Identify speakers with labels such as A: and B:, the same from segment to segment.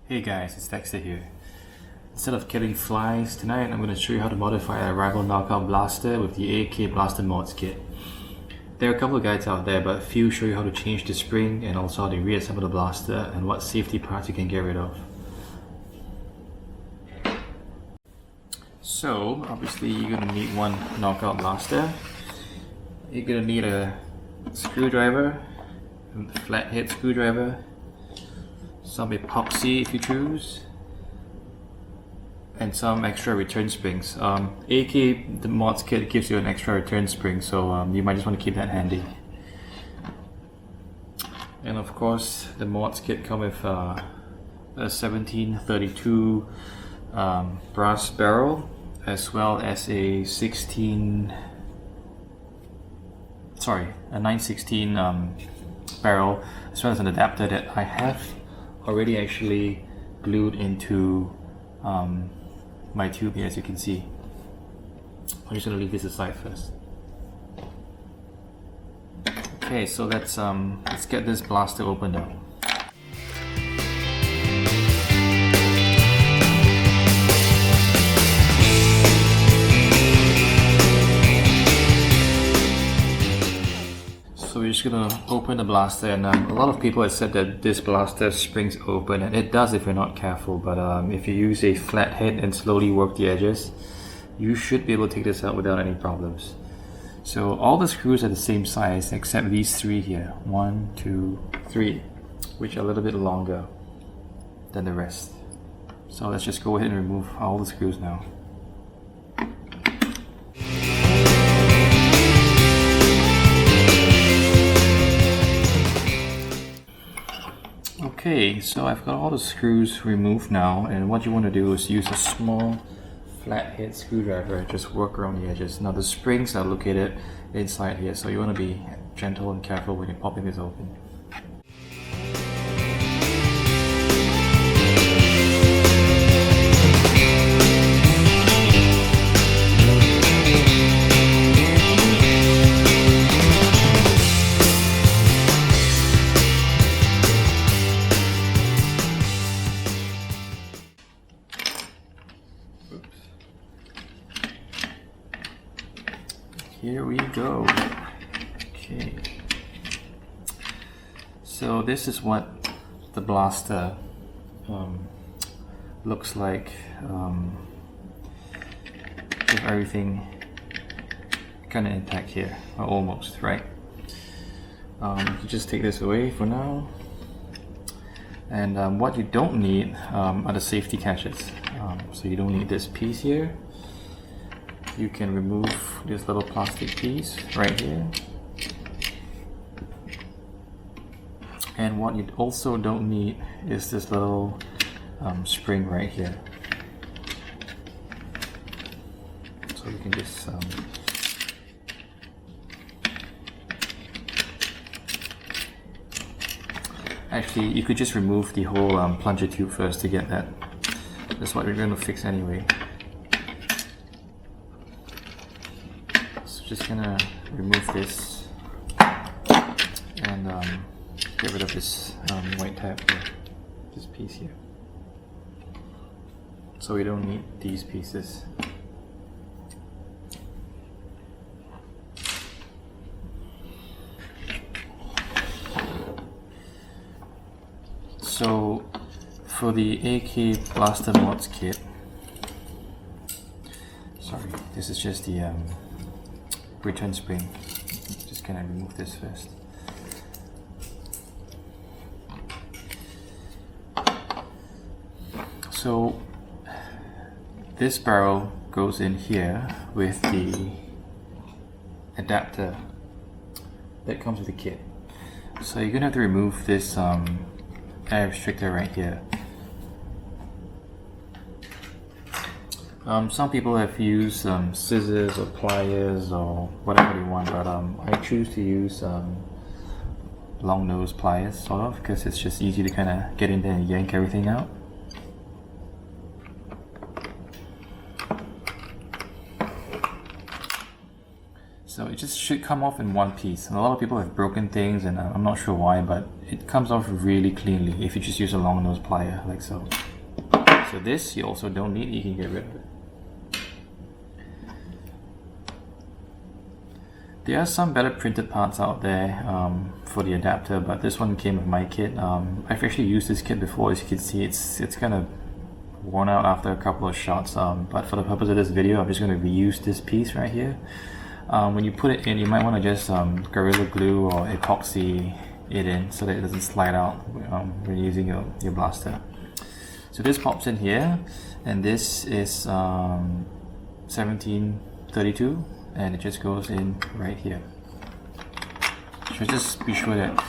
A: Hey guys, it's Dexter here. Instead of killing flies, tonight I'm going to show you how to modify a Rival Knockout blaster with the AKBlaster mods kit. There are a couple of guides out there, but few show you how to change the spring and also how to reassemble the blaster and what safety parts you can get rid of. So, obviously you're going to need one Knockout blaster. You're going to need a screwdriver, a flathead screwdriver, some epoxy if you choose, and some extra return springs. AK, the mods kit, gives you an extra return spring, so you might just want to keep that handy. And of course, the mods kit come with a 1732 brass barrel, as well as a 916 barrel, as well as an adapter that I have already actually glued into my tube here, as you can see. I'm just going to leave this aside first. Okay, so let's get this blaster opened up. So we're just gonna open the blaster, and a lot of people have said that this blaster springs open, and it does if you're not careful, but if you use a flat head and slowly work the edges, you should be able to take this out without any problems. So all the screws are the same size except these three here, 1, 2, 3, which are a little bit longer than the rest. So let's just go ahead and remove all the screws now. Okay, so I've got all the screws removed now, and what you want to do is use a small flathead screwdriver, just work around the edges. Now the springs are located inside here, so you want to be gentle and careful when you're popping this open. Here we go. Okay. So this is what the blaster looks like with everything kind of intact here, or almost, right? You just take this away for now. And what you don't need are the safety catches. So you don't need this piece here. You can remove this little plastic piece right here. And what you also don't need is this little spring right here. So you can just actually, you could just remove the whole plunger tube first to get that. That's what we're going to fix anyway. Just gonna remove this and get rid of this white tab here, this piece here. So we don't need these pieces. So for the AKBlaster mods kit, sorry, this is just the return spring. Just gonna remove this first. So this barrel goes in here with the adapter that comes with the kit. So you're gonna have to remove this air restrictor right here. Some people have used scissors or pliers or whatever you want, but I choose to use long nose pliers, sort of, because it's just easy to kind of get in there and yank everything out. So it just should come off in one piece. And a lot of people have broken things, and I'm not sure why, but it comes off really cleanly if you just use a long nose plier like so. So this you also don't need, you can get rid of it. There are some better printed parts out there for the adapter, but this one came with my kit. I've actually used this kit before. As you can see, it's kind of worn out after a couple of shots, but for the purpose of this video, I'm just going to reuse this piece right here. When you put it in, you might want to just Gorilla Glue or epoxy it in so that it doesn't slide out when you're using your blaster. So this pops in here, and this is 1732, and it just goes in right here. So just be sure that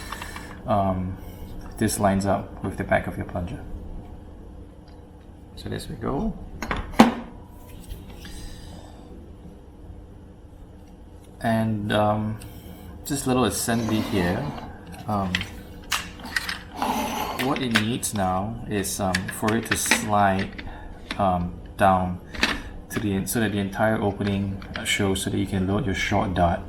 A: this lines up with the back of your plunger. So this we go. And this little assembly here, what it needs now is for it to slide down to so that the entire opening shows, so that you can load your short dart.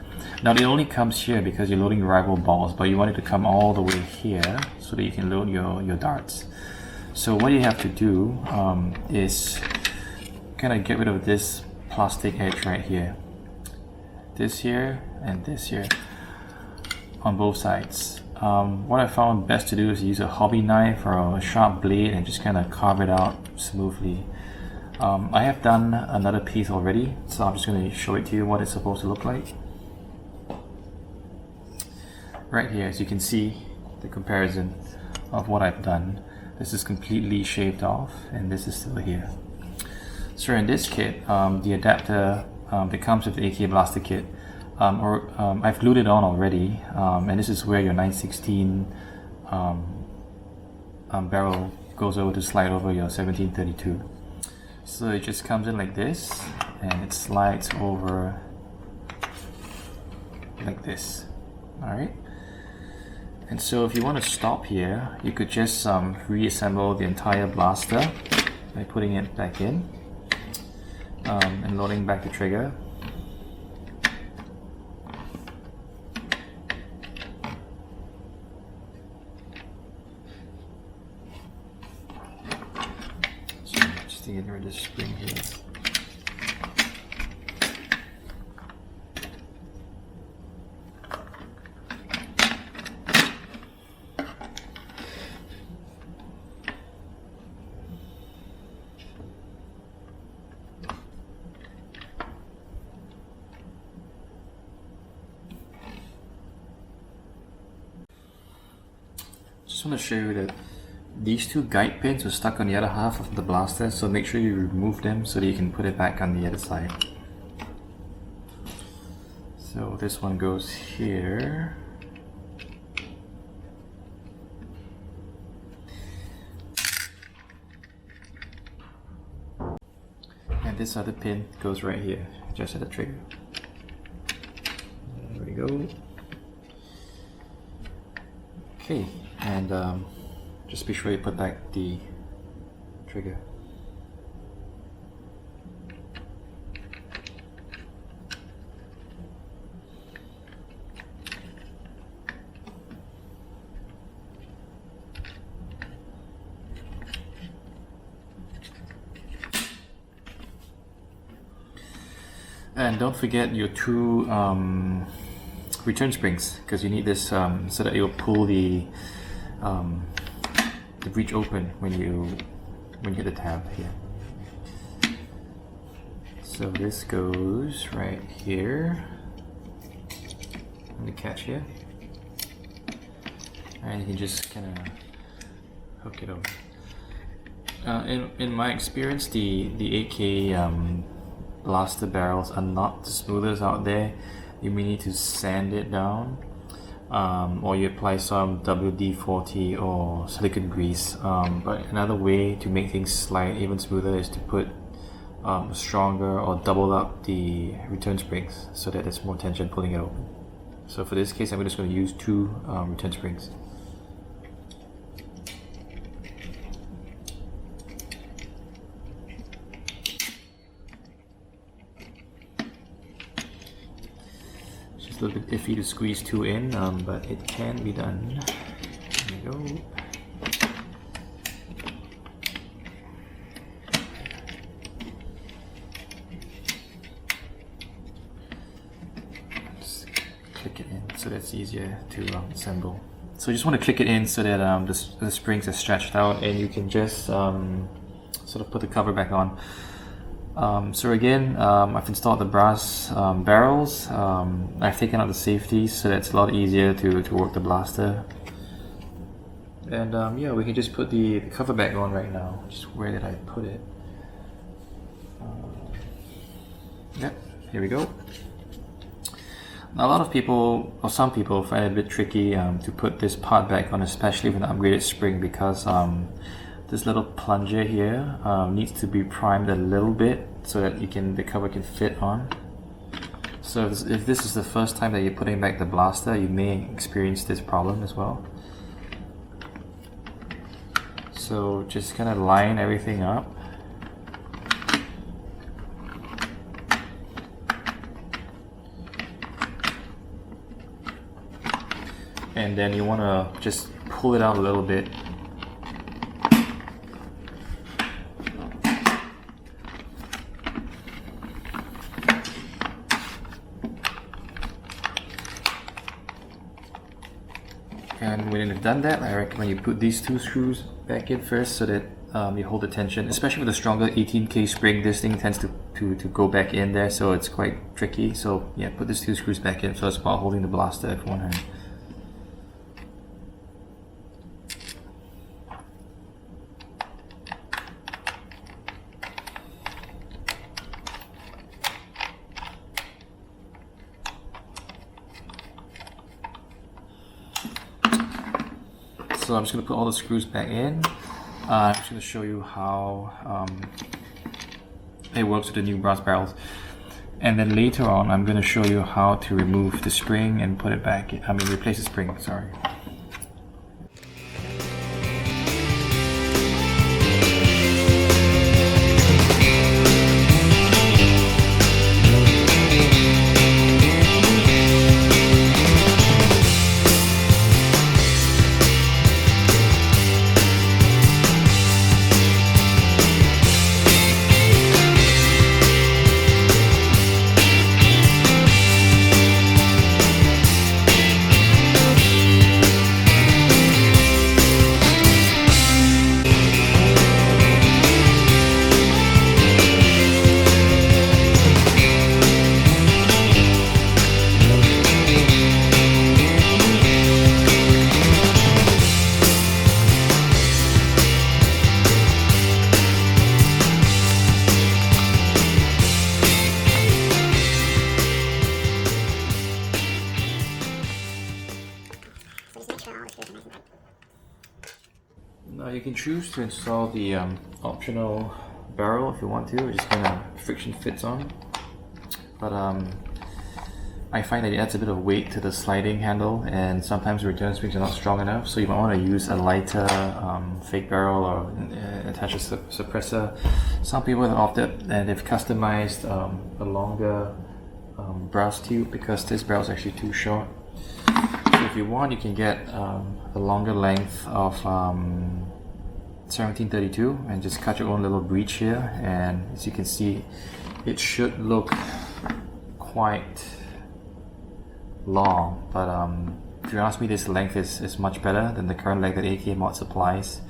A: Now it only comes here because you're loading rival balls, but you want it to come all the way here so that you can load your darts. So what you have to do is kind of get rid of this plastic edge right here. This here and this here on both sides. What I found best to do is use a hobby knife or a sharp blade and just kind of carve it out smoothly. I have done another piece already, so I'm just going to show it to you what it's supposed to look like. Right here, as you can see, the comparison of what I've done. This is completely shaved off, and this is still here. So in this kit, the adapter that comes with the AKBlaster kit, I've glued it on already, and this is where your 916 barrel goes over to slide over your 1732. So it just comes in like this, and it slides over like this. Alright? And so if you want to stop here, you could just reassemble the entire blaster by putting it back in and loading back the trigger. So just to get rid of this spring here. Just want to show you that these two guide pins are stuck on the other half of the blaster, so make sure you remove them so that you can put it back on the other side. So this one goes here. And this other pin goes right here, just at the trigger. There we go. Okay, and just be sure you put back the trigger. And don't forget your two return springs, because you need this so that it will pull the breech open when you hit the tab here. So this goes right here on the catch here, and you can just kind of hook it over. In my experience, the AK blaster barrels are not the smoothest out there. You may need to sand it down, or you apply some WD-40 or silicone grease. But another way to make things slide even smoother is to put stronger or double up the return springs so that there's more tension pulling it open. So for this case, I'm just going to use two return springs. a little bit iffy to squeeze two in, but it can be done. There we go. Just click it in so that's easier to assemble. So you just want to click it in so that the springs are stretched out, and you can just sort of put the cover back on. So again, I've installed the brass barrels. I've taken out the safeties so that it's a lot easier to work the blaster. And yeah, we can just put the cover back on right now. Just where did I put it? Yep, here we go. Now, a lot of people, or some people, find it a bit tricky to put this part back on, especially with an upgraded spring, because this little plunger here needs to be primed a little bit so that the cover can fit on. So if this is the first time that you're putting back the blaster, you may experience this problem as well. So just kind of line everything up. And then you want to just pull it out a little bit. And when you've done that, I recommend you put these two screws back in first so that you hold the tension. Especially with a stronger 18K spring, this thing tends to go back in there, so it's quite tricky. So yeah, put these two screws back in first while holding the blaster with one hand. So I'm just going to put all the screws back in. I'm just going to show you how it works with the new brass barrels. And then later on, I'm going to show you how to remove the spring and put it back. Replace the spring, sorry. Now you can choose to install the optional barrel if you want to, it just kind of friction fits on. But I find that it adds a bit of weight to the sliding handle, and sometimes the return springs are not strong enough, so you might want to use a lighter fake barrel or attach a suppressor. Some people have opted and they've customized a longer brass tube because this barrel is actually too short. So if you want, you can get a longer length of 1732 and just cut your own little breech here, and as you can see, it should look quite long, but if you ask me, this length is much better than the current length that AK Mod supplies,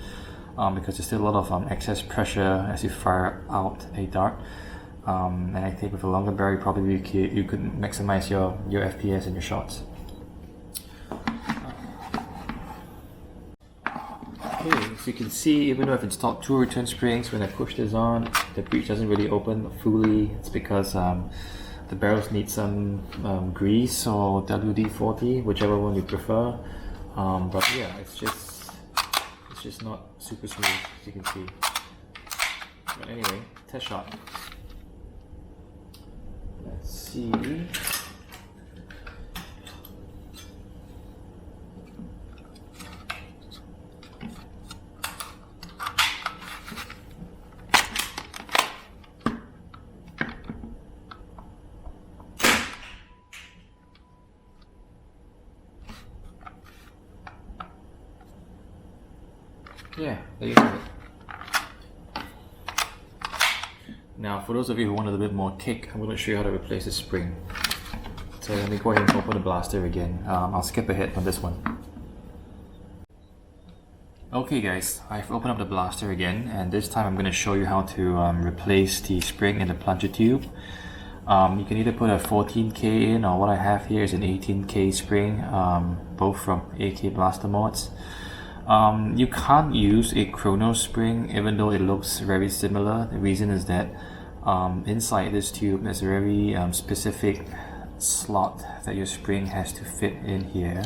A: because there's still a lot of excess pressure as you fire out a dart, and I think with a longer barrel probably you could maximize your FPS and your shots. Okay, so you can see, even though I've installed two return springs, when I push this on, the breech doesn't really open fully. It's because the barrels need some grease or WD-40, whichever one you prefer. But yeah, it's just not super smooth, as you can see. But anyway, test shot. Let's see. there you have it. Now, for those of you who want a little bit more kick, I'm going to show you how to replace the spring. So let me go ahead and open the blaster again. I'll skip ahead on this one. Okay guys, I've opened up the blaster again, and this time I'm going to show you how to replace the spring in the plunger tube. You can either put a 14K in, or what I have here is an 18K spring, both from AKBlaster mods. You can't use a chrono spring even though it looks very similar. The reason is that inside this tube there's a very specific slot that your spring has to fit in here.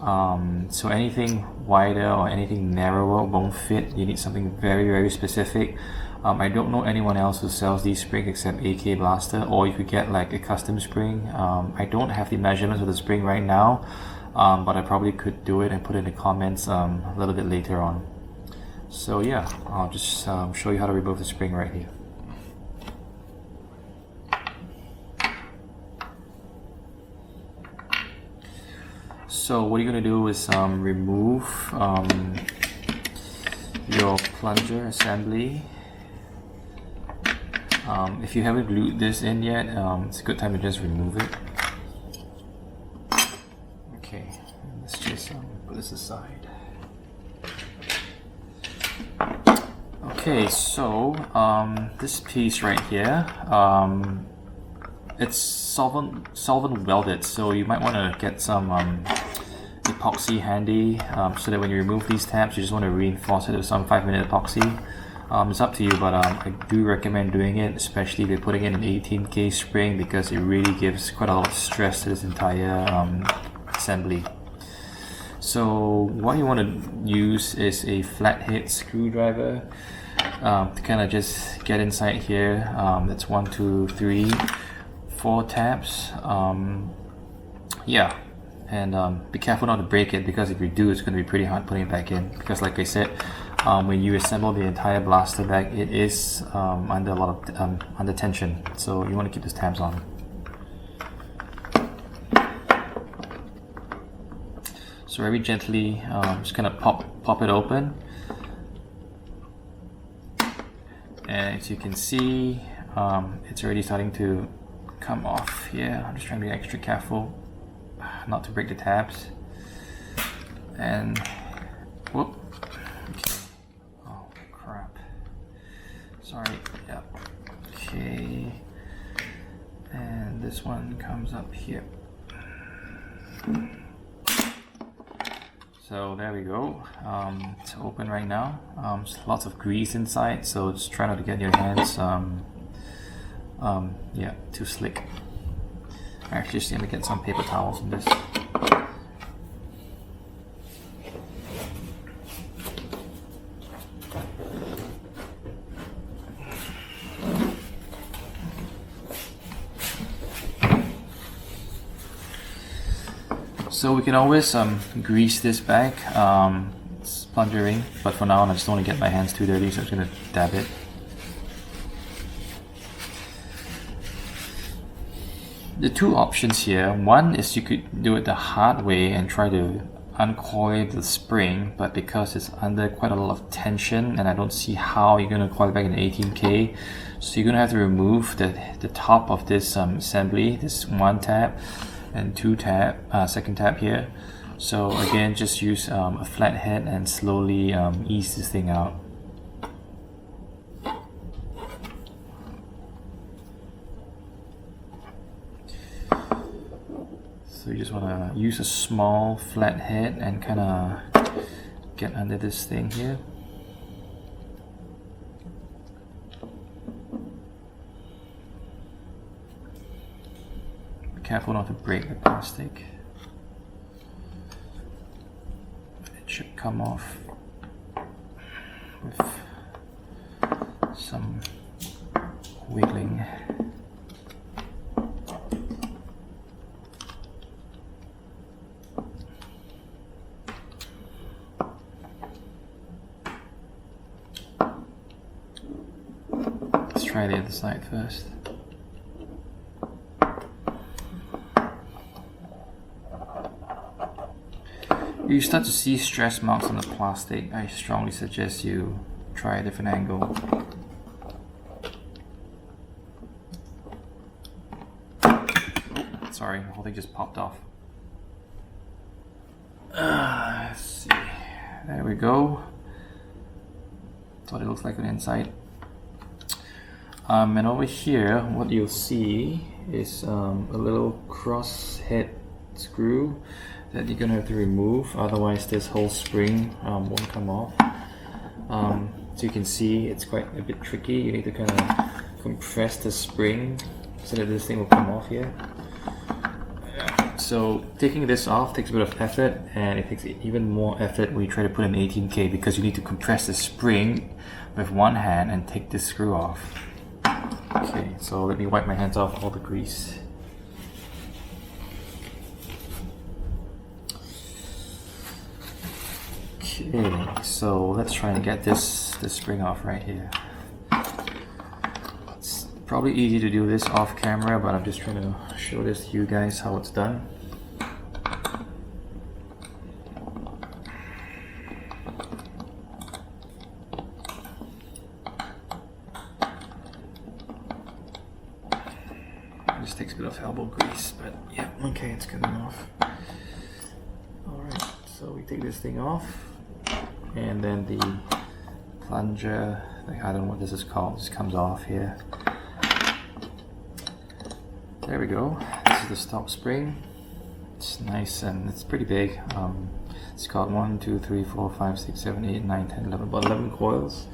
A: So anything wider or anything narrower won't fit. You need something very specific. I don't know anyone else who sells these springs except AKBlaster, or you could get like a custom spring. I don't have the measurements of the spring right now, but I probably could do it and put it in the comments a little bit later on. So yeah, I'll just show you how to remove the spring right here. So what you're going to do is remove your plunger assembly. If you haven't glued this in yet, it's a good time to just remove it. Okay, let's just put this aside. Okay, so this piece right here, it's solvent welded, so you might want to get some epoxy handy, so that when you remove these tabs you just want to reinforce it with some 5-minute epoxy. It's up to you, but I do recommend doing it, especially if you're putting in an 18K spring, because it really gives quite a lot of stress to this entire assembly. So what you want to use is a flathead screwdriver to kind of just get inside here. That's 1, 2, 3, 4 tabs. Yeah, and be careful not to break it, because if you do, it's going to be pretty hard putting it back in, because like I said, when you assemble the entire blaster back, it is under a lot of under tension, so you want to keep those tabs on. So very gently, just kind of pop it open, and as you can see, it's already starting to come off here. I'm just trying to be extra careful not to break the tabs. And whoop. Okay. Oh crap. Sorry. Yep. Okay. And this one comes up here. So there we go. It's open right now. There's lots of grease inside, so just try not to get your hands yeah, too slick. I actually just need to get some paper towels in this. So we can always grease this back. It's plungering, but for now I just don't want to get my hands too dirty, so I'm just going to dab it. The two options here, one is you could do it the hard way and try to uncoil the spring, but because it's under quite a lot of tension and I don't see how you're going to coil it back in 18K, so you're going to have to remove the top of this assembly, this one tab and second tab here. So again, just use a flathead and slowly ease this thing out. So you just want to use a small flathead and kind of get under this thing here. Be careful not to break the plastic. It should come off with some wiggling. Try the other side first. you start to see stress marks on the plastic, I strongly suggest you try a different angle. Sorry, the whole thing just popped off. Let's see. There we go. That's what it looks like on the inside. And over here, what you'll see is a little cross head screw that you're gonna have to remove, otherwise this whole spring won't come off. So you can see it's quite a bit tricky. You need to kind of compress the spring so that this thing will come off here. So taking this off takes a bit of effort, and it takes even more effort when you try to put an 18K, because you need to compress the spring with one hand and take this screw off. Okay, so let me wipe my hands off all the grease. Okay, so let's try and get this spring off right here. It's probably easy to do this off camera, but I'm just trying to show this to you guys how it's done. This takes a bit of elbow grease, but yeah, okay, it's coming off. Alright, so we take this thing off, and then the plunger, I don't know what this is called, just comes off here. There we go. This is the stop spring. It's nice and it's pretty big. It's got 1, 2, 3, 4, 5, 6, 7, 8, 9, 10, 11, about 11 coils.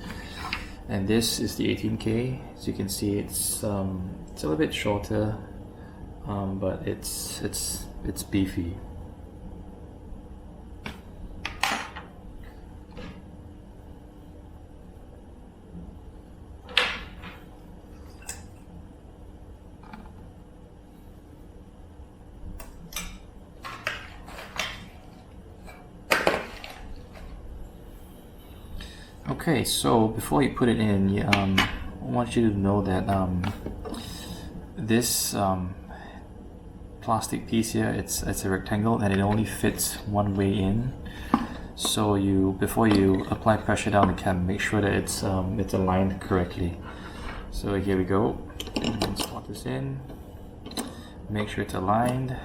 A: And this is the 18K. As you can see, it's a little bit shorter, but it's beefy. Okay, so before you put it in, I want you to know that this plastic piece here, it's a rectangle and it only fits one way in. So before you apply pressure down the cam, make sure that it's aligned correctly. So here we go. And slot this in. Make sure it's aligned.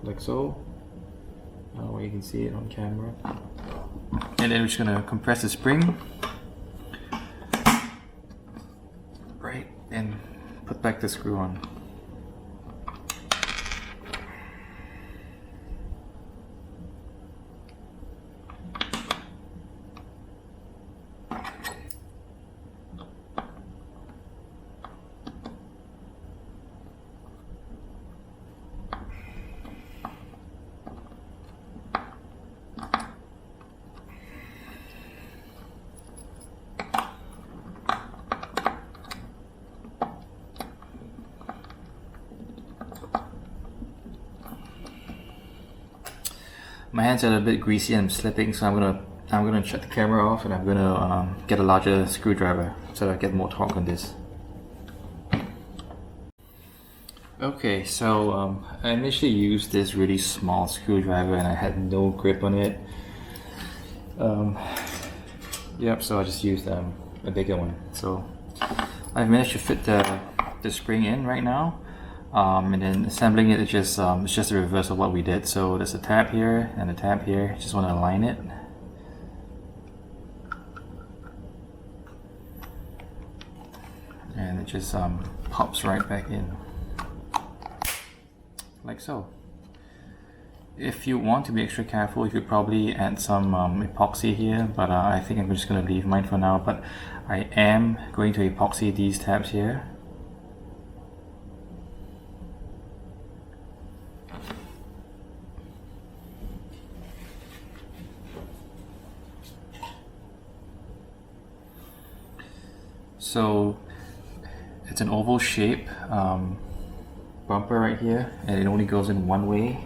A: Like so. Where you can see it on camera. And then we're just gonna compress the spring. Right, and put back the screw on. My hands are a bit greasy and I'm slipping, so I'm gonna shut the camera off and I'm gonna get a larger screwdriver so that I get more torque on this. Okay, so I initially used this really small screwdriver and I had no grip on it. Yep, so I just used a bigger one. So I've managed to fit the spring in right now. And then assembling it, it's just the reverse of what we did. So there's a tab here and a tab here. Just want to align it. And it just pops right back in. Like so. If you want to be extra careful, you could probably add some epoxy here, but I think I'm just going to leave mine for now. But I am going to epoxy these tabs here. So it's an oval shape bumper right here, and it only goes in one way.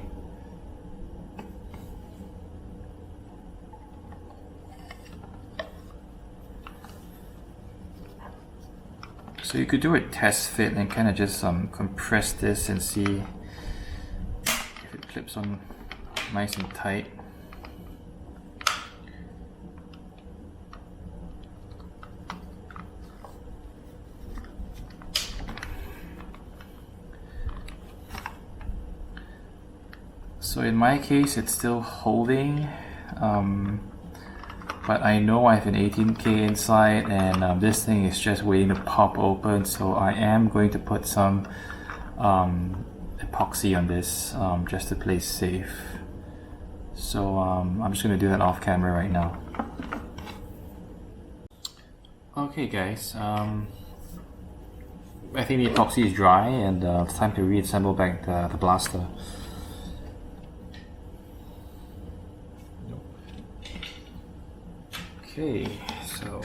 A: So you could do a test fit and kind of just compress this and see if it clips on nice and tight. So in my case, it's still holding, but I know I have an 18K inside, and this thing is just waiting to pop open. So I am going to put some epoxy on this just to play safe. So I'm just going to do that off camera right now. Okay guys, I think the epoxy is dry, and it's time to reassemble back the blaster. Okay, so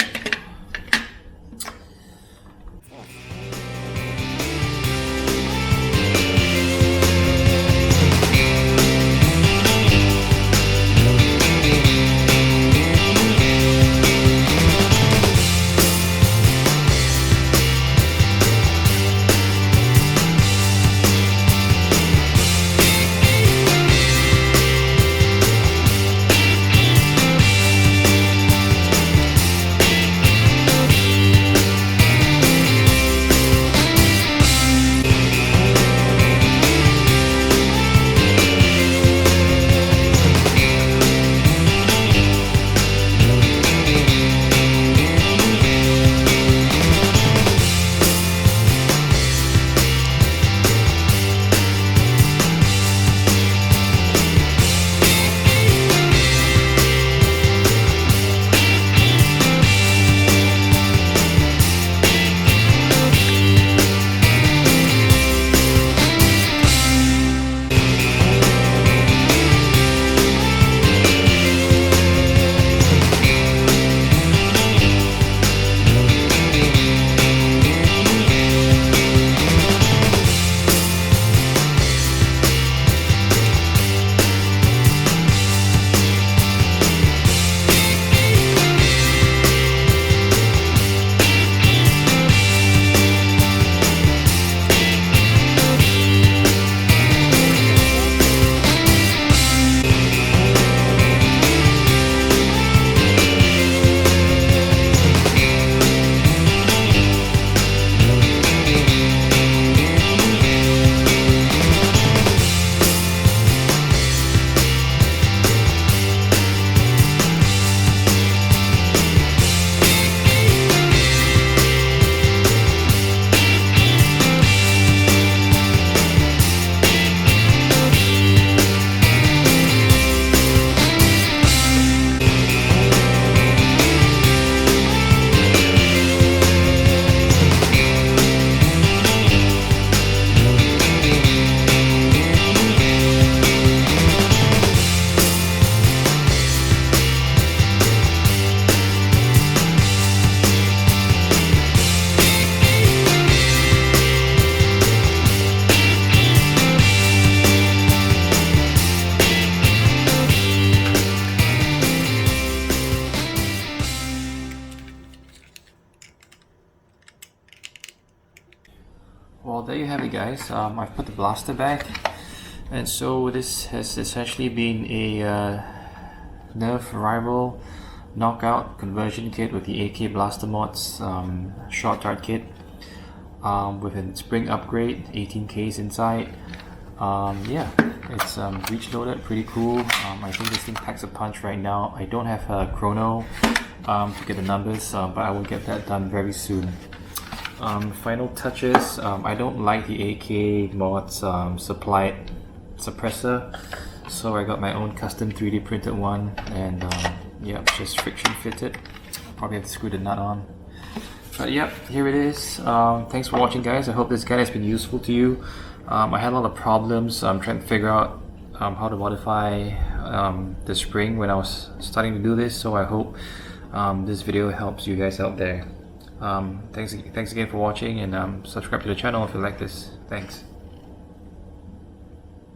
A: well, there you have it guys. I've put the blaster back, and so this has essentially been a Nerf Rival Knockout conversion kit with the AKBlaster mods short dart kit with a spring upgrade, 18Ks inside. Yeah, it's breech loaded, pretty cool. I think this thing packs a punch right now. I don't have a chrono to get the numbers, but I will get that done very soon. Final touches, I don't like the AK mods supplied suppressor, so I got my own custom 3D printed one, and yeah, just friction fitted. Probably have to screw the nut on. But yep, here it is. Thanks for watching guys. I hope this guide has been useful to you. I had a lot of problems trying to figure out how to modify the spring when I was starting to do this, so I hope this video helps you guys out there. Thanks again for watching, and subscribe to the channel if you like this. Thanks.